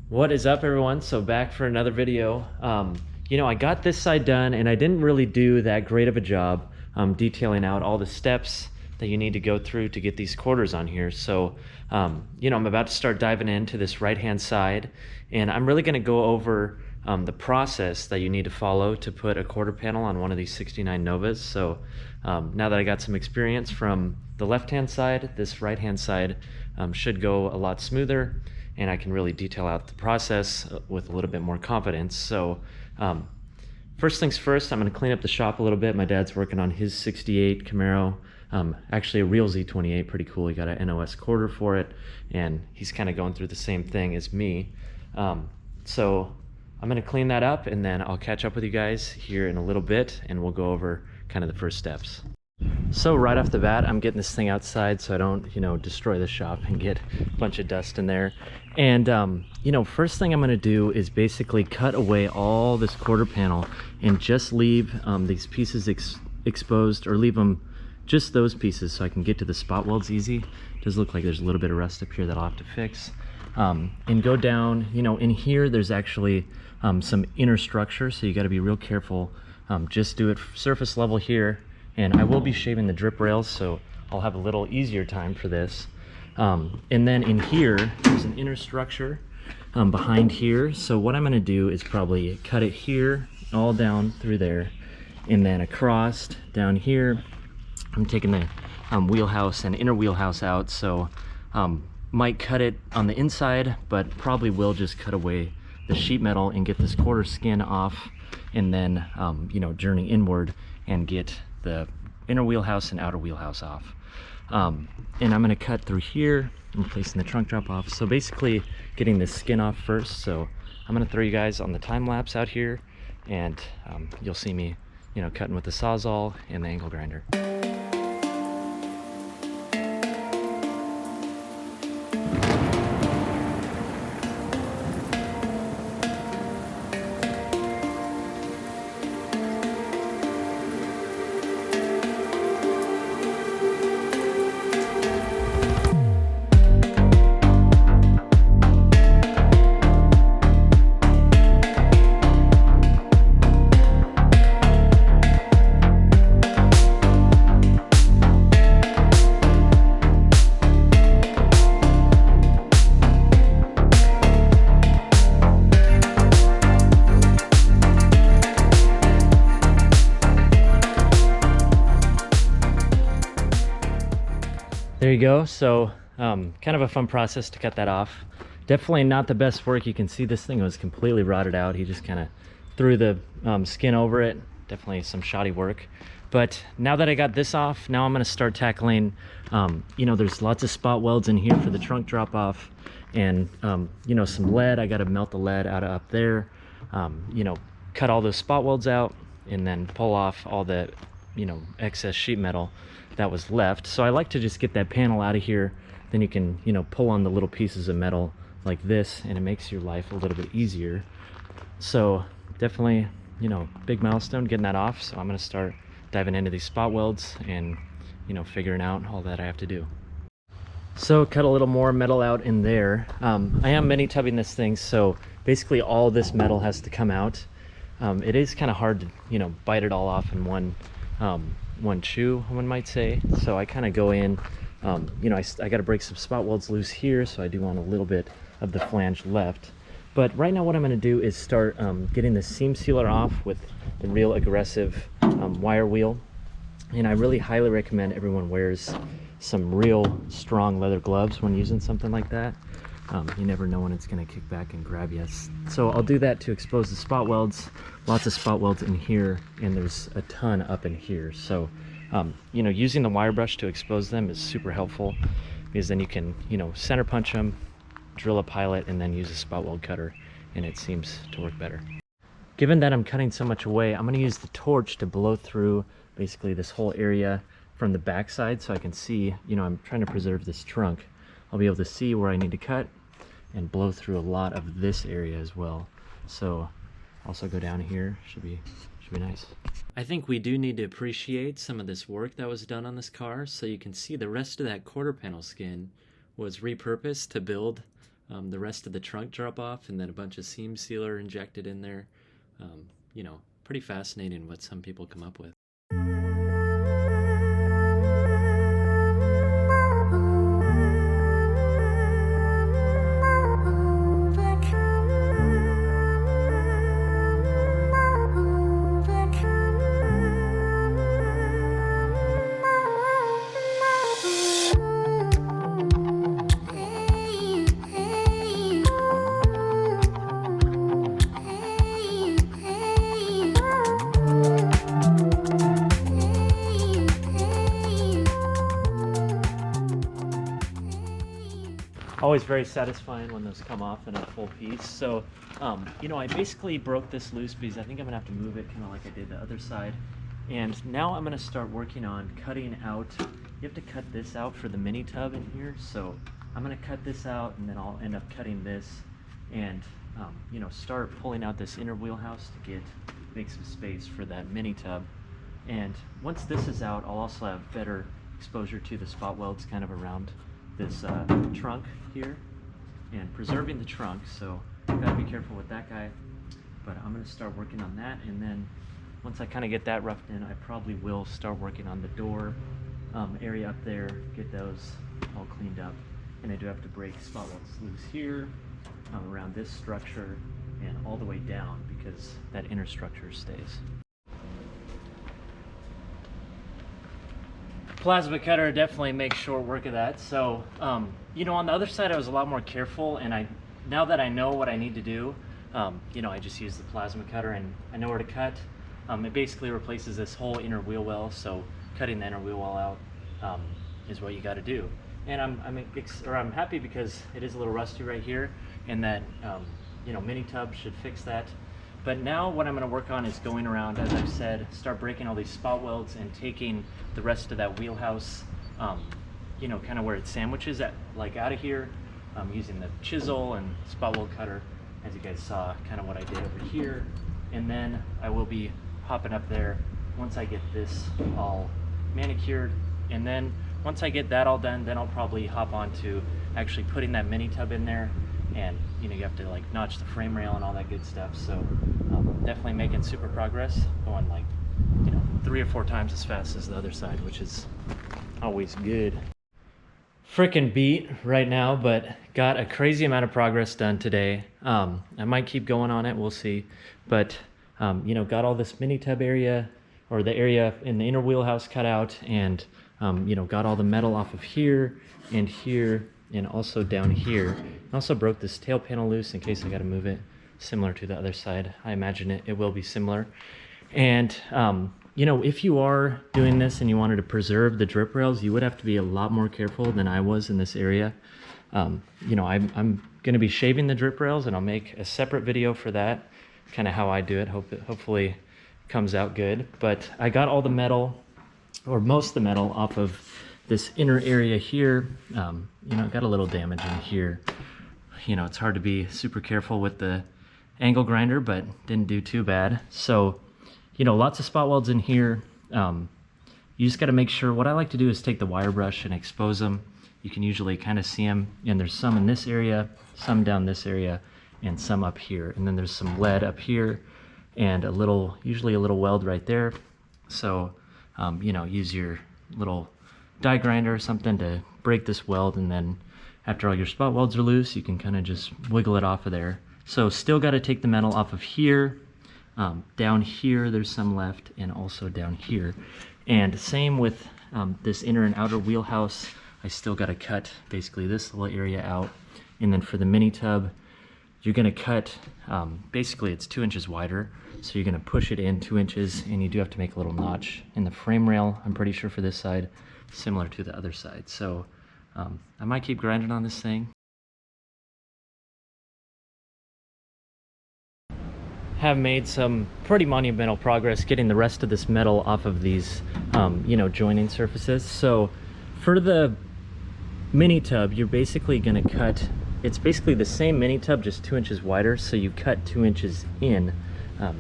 What is up, everyone? So back for another video. I got this side done and I didn't really do that great of a job detailing out all the steps that you need to go through to get these quarters on here. So, I'm about to start diving into this right-hand side, and I'm really gonna go over the process that you need to follow to put a quarter panel on one of these 69 Novas. So now that I got some experience from the left-hand side, this right-hand side should go a lot smoother, and I can really detail out the process with a little bit more confidence. So first things first, I'm going to clean up the shop a little bit. My dad's working on his 68 Camaro, actually a real Z28, pretty cool. He got an NOS quarter for it, and he's kind of going through the same thing as me. So I'm going to clean that up, and then I'll catch up with you guys here in a little bit, and we'll go over kind of the first steps. So right off the bat, I'm getting this thing outside so I don't, destroy the shop and get a bunch of dust in there. And, first thing I'm going to do is basically cut away all this quarter panel and just leave these pieces exposed, or leave them just those pieces so I can get to the spot welds easy. It does look like there's a little bit of rust up here that I'll have to fix. And go down, in here there's actually some inner structure, so you got to be real careful. Just do it surface level here. And I will be shaving the drip rails, so I'll have a little easier time for this. And then in here, there's an inner structure behind here. So what I'm gonna do is probably cut it here, all down through there, and then across down here. I'm taking the wheelhouse and inner wheelhouse out, so might cut it on the inside, but probably will just cut away the sheet metal and get this quarter skin off, and then, journey inward and get the inner wheelhouse and outer wheelhouse off. And I'm going to cut through here and placing the trunk drop off. So basically getting this skin off first. So I'm going to throw you guys on the time lapse out here, and you'll see me, cutting with the Sawzall and the angle grinder. There you go. So kind of a fun process to cut that off. Definitely not the best work. You can see this thing was completely rotted out. He just kind of threw the skin over it. Definitely some shoddy work. But now that I got this off, now I'm going to start tackling, there's lots of spot welds in here for the trunk drop off, and some lead. I got to melt the lead out of up there, cut all those spot welds out, and then pull off all the excess sheet metal that was left. So I like to just get that panel out of here, then you can pull on the little pieces of metal like this, and it makes your life a little bit easier. So definitely big milestone getting that off. So I'm going to start diving into these spot welds and figuring out all that I have to do. So cut a little more metal out in there. I am mini tubbing this thing, so basically all this metal has to come out. It is kind of hard to bite it all off in one chew, one might say. So I kind of go in, I got to break some spot welds loose here, so I do want a little bit of the flange left. But right now what I'm going to do is start getting the seam sealer off with the real aggressive wire wheel. And I really highly recommend everyone wears some real strong leather gloves when using something like that. You never know when it's going to kick back and grab you. So I'll do that to expose the spot welds. Lots of spot welds in here, and there's a ton up in here. So, using the wire brush to expose them is super helpful, because then you can, center punch them, drill a pilot, and then use a spot weld cutter, and it seems to work better. Given that I'm cutting so much away, I'm going to use the torch to blow through basically this whole area from the back side, so I can see, I'm trying to preserve this trunk. I'll be able to see where I need to cut and blow through a lot of this area as well. So also go down here, should be nice. I think we do need to appreciate some of this work that was done on this car. So you can see the rest of that quarter panel skin was repurposed to build the rest of the trunk drop off, and then a bunch of seam sealer injected in there. You know, pretty fascinating what some people come up with. Always very satisfying when those come off in a full piece. So, you know, I basically broke this loose because I think I'm gonna have to move it kind of like I did the other side. And now I'm gonna start working on cutting out, you have to cut this out for the mini tub in here. So I'm gonna cut this out, and then I'll end up cutting this and, you know, start pulling out this inner wheelhouse to make some space for that mini tub. And once this is out, I'll also have better exposure to the spot welds kind of around this trunk here and preserving the trunk, so gotta be careful with that guy. But I'm gonna start working on that, and then once I kind of get that roughed in, I probably will start working on the door area up there, get those all cleaned up. And I do have to break spot welds loose here around this structure and all the way down, because that inner structure stays. Plasma cutter definitely makes short work of that. So, you know, on the other side I was a lot more careful, and now that I know what I need to do, you know, I just use the plasma cutter and I know where to cut. It basically replaces this whole inner wheel well, so cutting the inner wheel well out is what you got to do. And I'm happy because it is a little rusty right here, and that you know, mini tub should fix that. But now what I'm going to work on is going around, as I've said, start breaking all these spot welds and taking the rest of that wheelhouse, you know, kind of where it sandwiches like out of here, using the chisel and spot weld cutter, as you guys saw, kind of what I did over here. And then I will be hopping up there once I get this all manicured. And then once I get that all done, then I'll probably hop on to actually putting that mini tub in there. And you know, you have to like notch the frame rail and all that good stuff. So definitely making super progress, going like, you know, 3 or 4 times as fast as the other side, which is always good. Freaking beat right now, but got a crazy amount of progress done today. I might keep going on it, we'll see. But you know, got all this mini tub area, or the area in the inner wheelhouse cut out, and you know, got all the metal off of here and also down here. I also broke this tail panel loose in case I got to move it, similar to the other side. I imagine it will be similar. And you know, if you are doing this and you wanted to preserve the drip rails, you would have to be a lot more careful than I was in this area. You know, I'm going to be shaving the drip rails, and I'll make a separate video for that, kind of how I do it. Hopefully it comes out good. But I got all the metal, or most of the metal, off of this inner area here. You know, got a little damage in here. You know, it's hard to be super careful with the angle grinder, but didn't do too bad. So, you know, lots of spot welds in here. You just got to make sure, what I like to do is take the wire brush and expose them. You can usually kind of see them, and there's some in this area, some down this area, and some up here. And then there's some lead up here, and usually a little weld right there. So, you know, use your little die grinder or something to break this weld, and then after all your spot welds are loose, you can kind of just wiggle it off of there. So still got to take the metal off of here. Down here there's some left, and also down here. And same with this inner and outer wheelhouse. I still got to cut basically this little area out. And then for the mini tub, you're going to cut, basically it's 2 inches wider, so you're going to push it in 2 inches, and you do have to make a little notch in the frame rail, I'm pretty sure, for this side, similar to the other side. So I might keep grinding on this thing. Have made some pretty monumental progress getting the rest of this metal off of these you know, joining surfaces. So for the mini tub, you're basically going to cut, it's basically the same mini tub, just 2 inches wider. So you cut 2 inches in,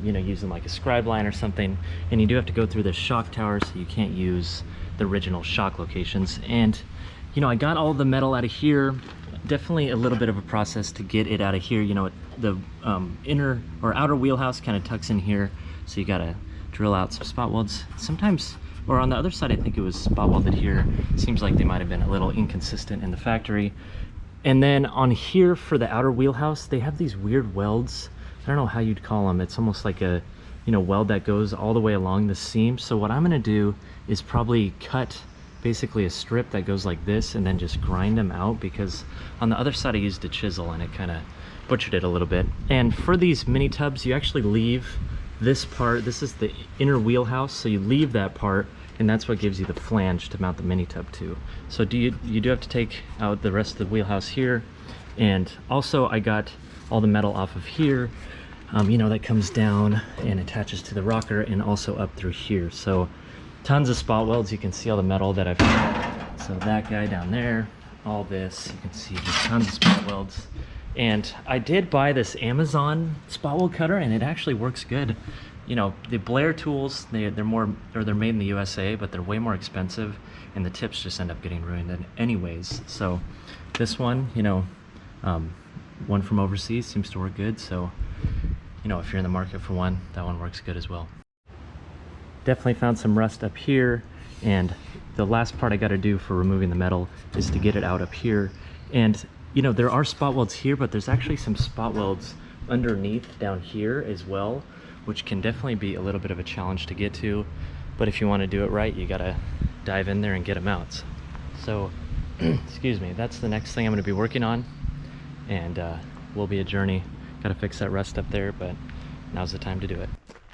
you know, using like a scribe line or something. And you do have to go through the shock tower, so you can't use the original shock locations. And you know, I got all the metal out of here. definitely a little bit of a process to get it out of here. You know, the inner or outer wheelhouse kind of tucks in here, so you gotta drill out some spot welds. Sometimes, or on the other side, I think it was spot welded here. Seems like they might have been a little inconsistent in the factory. And then on here for the outer wheelhouse, they have these weird welds. I don't know how you'd call them. It's almost like a, you know, weld that goes all the way along the seam. So what I'm gonna do is probably cut basically a strip that goes like this and then just grind them out, because on the other side I used a chisel and it kind of butchered it a little bit. And for these mini tubs, you actually leave this part. This is the inner wheelhouse, so you leave that part, and that's what gives you the flange to mount the mini tub to. So you do have to take out the rest of the wheelhouse here. And also I got all the metal off of here, you know, that comes down and attaches to the rocker and also up through here. So tons of spot welds. You can see all the metal that I've got. So that guy down there, all this, you can see just tons of spot welds. And I did buy this Amazon spot weld cutter, and it actually works good. You know, the Blair tools, they're made in the USA, but they're way more expensive, and the tips just end up getting ruined anyways. So this one, you know, one from overseas seems to work good. So, you know, if you're in the market for one, that one works good as well. Definitely found some rust up here, and the last part I got to do for removing the metal is to get it out up here. And you know, there are spot welds here, but there's actually some spot welds underneath down here as well, which can definitely be a little bit of a challenge to get to. But if you want to do it right, you got to dive in there and get them out. So excuse me, that's the next thing I'm going to be working on, and will be a journey. Got to fix that rust up there, but now's the time to do it.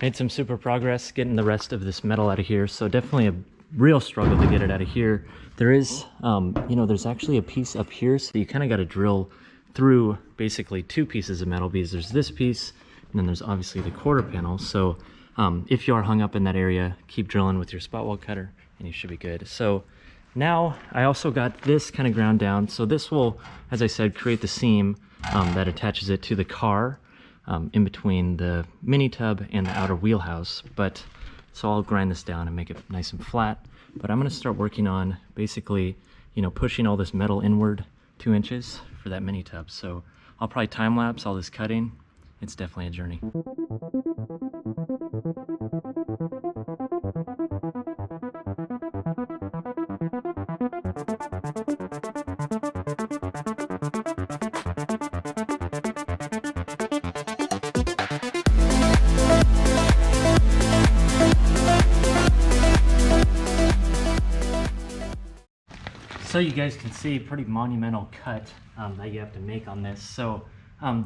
Made some super progress getting the rest of this metal out of here, so definitely a real struggle to get it out of here. There is, you know, there's actually a piece up here, so you kind of got to drill through basically two pieces of metal, because there's this piece, and then there's obviously the quarter panel. So if you are hung up in that area, keep drilling with your spot weld cutter, and you should be good. So now I also got this kind of ground down. So this will, as I said, create the seam that attaches it to the car. In between the mini tub and the outer wheelhouse. But so I'll grind this down and make it nice and flat. But I'm going to start working on basically, you know, pushing all this metal inward 2 inches for that mini tub. So I'll probably time lapse all this cutting. It's definitely a journey. So you guys can see pretty monumental cut that you have to make on this. So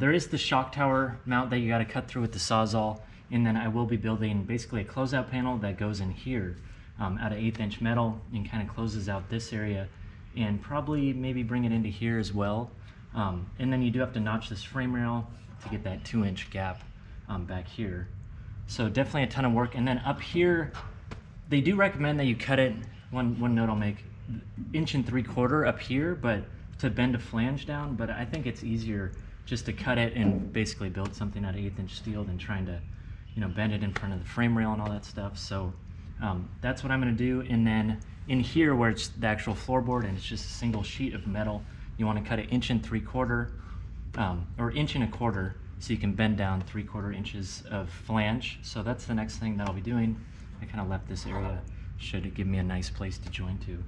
there is the shock tower mount that you got to cut through with the Sawzall, and then I will be building basically a closeout panel that goes in here out of 1/8 inch metal and kind of closes out this area, and probably maybe bring it into here as well. And then you do have to notch this frame rail to get that 2 inch gap back here. So definitely a ton of work. And then up here, they do recommend that you cut it, one note I'll make, 1 3/4 up here, but to bend a flange down. But I think it's easier just to cut it and basically build something out of 1/8 inch steel than trying to, you know, bend it in front of the frame rail and all that stuff. So that's what I'm going to do. And then in here where it's the actual floorboard and it's just a single sheet of metal, you want to cut it 1 3/4 or 1 1/4, so you can bend down 3/4 inches of flange. So that's the next thing that I'll be doing. I kind of left this area, should give me a nice place to join to.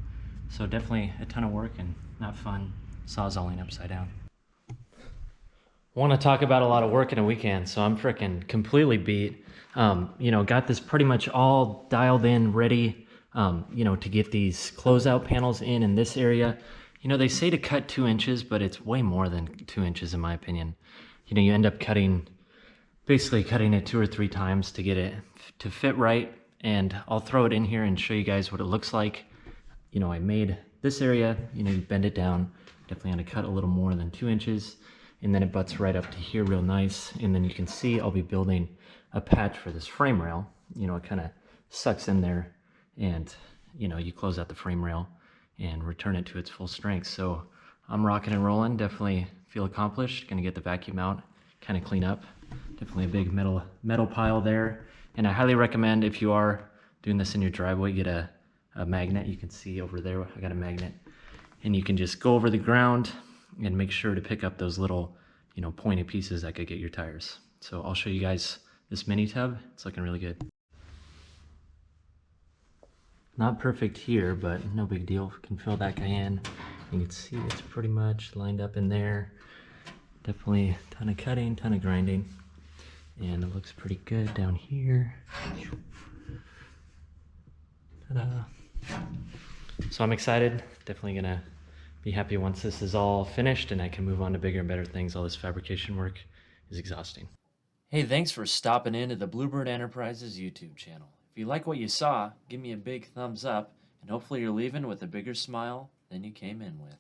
So definitely a ton of work and not fun sawzalling upside down. Want to talk about a lot of work in a weekend, so I'm freaking completely beat. You know, got this pretty much all dialed in, ready, you know, to get these closeout panels in this area. You know, they say to cut 2 inches, but it's way more than 2 inches in my opinion. You know, you end up basically cutting it 2 or 3 times to get it to fit right. And I'll throw it in here and show you guys what it looks like. You know, I made this area, you know, you bend it down, definitely gonna cut a little more than 2 inches, and then it butts right up to here real nice. And then you can see I'll be building a patch for this frame rail. You know, it kind of sucks in there, and you know, you close out the frame rail and return it to its full strength. So I'm rocking and rolling, definitely feel accomplished. Gonna get the vacuum out, kind of clean up. Definitely a big metal pile there. And I highly recommend, if you are doing this in your driveway, get a magnet. You can see over there, I got a magnet. And you can just go over the ground and make sure to pick up those little, pointy pieces that could get your tires. So I'll show you guys this mini tub. It's looking really good. Not perfect here, but no big deal. Can fill that guy in. You can see it's pretty much lined up in there. Definitely a ton of cutting, ton of grinding. And it looks pretty good down here. Ta-da. So I'm excited. Definitely gonna be happy once this is all finished and I can move on to bigger and better things. All this fabrication work is exhausting. Hey, thanks for stopping into the Bluebird Enterprises YouTube channel. If you like what you saw, give me a big thumbs up, and hopefully you're leaving with a bigger smile than you came in with.